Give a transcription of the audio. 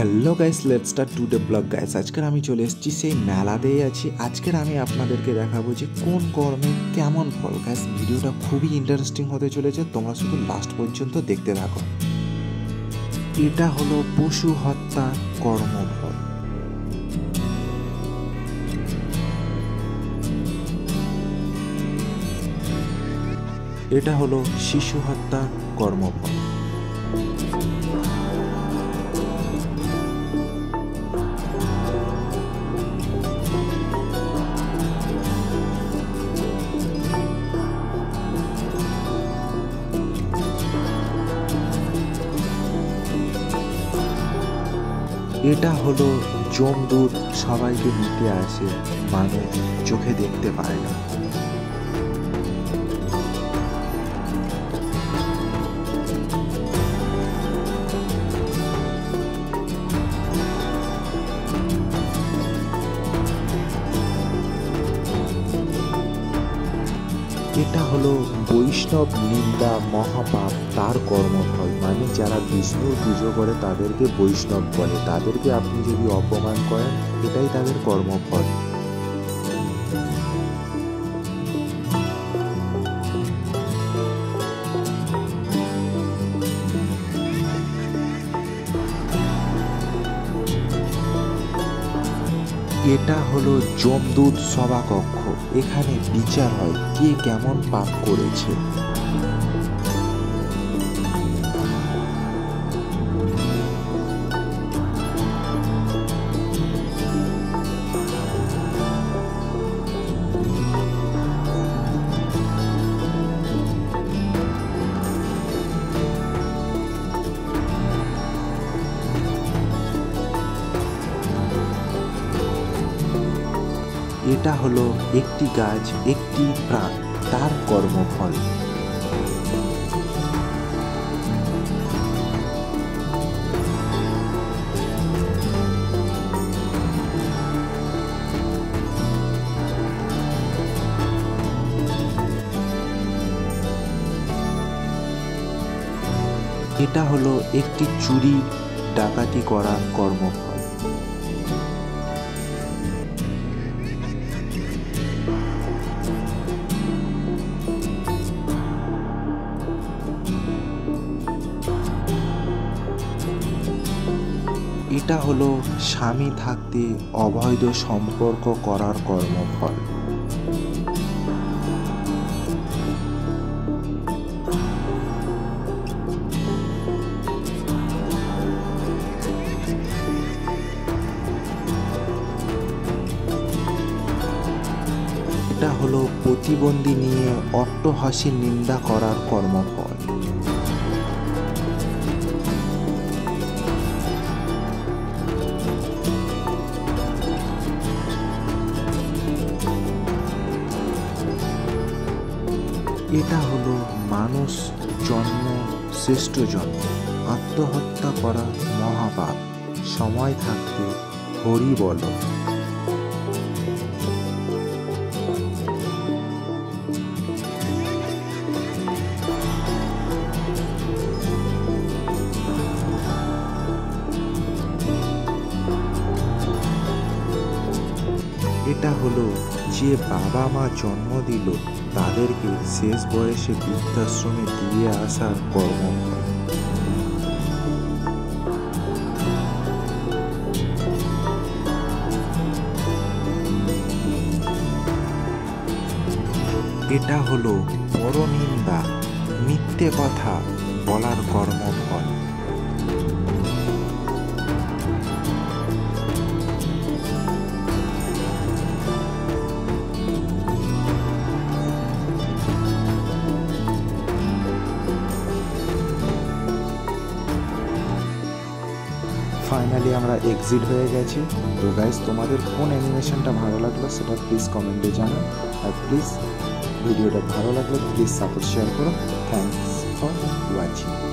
Hello guys, let's start today blog guys. আজকের আমি চলে এসেছি সেই মেলাতেই আছি। আজকের আমি আপনাদেরকে দেখাবো যে কোন কর্মে কেমন ফল। গাইস ভিডিওটা খুবই ইন্টারেস্টিং হতে চলেছে, তোমরা শুধু লাস্ট পর্যন্ত দেখতে থাকো। এটা হলো পশু হত্যা কর্মফল। এটা হলো শিশু হত্যা কর্মফল। এটা হলো যমদূত, সবাইকে নিতে আসে, মানুষ চোখে দেখতে পায় না। এটা হলো বৈষ্ণব নিন্দা মহাপাপ, তার কর্মফল। মানে যারা বিষ্ণুর পুজো করে তাদেরকে বৈষ্ণব বলে, তাদেরকে আপনি যদি অপমান করেন এটাই তাদের কর্মফল। এটা হলো যমদূত সভাকক্ষ, এখানে বিচার হয় কে কেমন পাপ করেছে। এটা হলো একটি গাছ একটি প্রাণ, তার কর্মফল। এটা হলো একটি চুরি ডাকাতি করার কর্মফল। এটা হলো স্বামী থাকতে অবৈধ সম্পর্ক করার কর্মফল। এটা হলো প্রতিবন্ধী নিয়ে অট্টহাসির নিন্দা করার কর্মফল। এটা হলো মানুষ জন্ম শ্রেষ্ঠ জন্ম, আত্মহত্যা করা মহাপাপ, সময় থাকতে হরি বলো। এটা হলো যে বাবা মা জন্ম দিল তাদেরকে শেষ বয়সে বৃদ্ধাশ্রমে দিয়ে আসার কর্মফল। এটা হলো পরনিন্দা, মিথ্যে কথা বলার কর্মফল। ফাইনালি আমরা এক্সিট হয়ে গেছি। তো গাইস, তোমাদের কোন অ্যানিমেশনটা ভালো লাগলো সেটা প্লিজ কমেন্টে জানাও, আর প্লিজ ভিডিওটা ভালো লাগলে প্লিজ সাপোর্ট শেয়ার করো। Thanks for watching.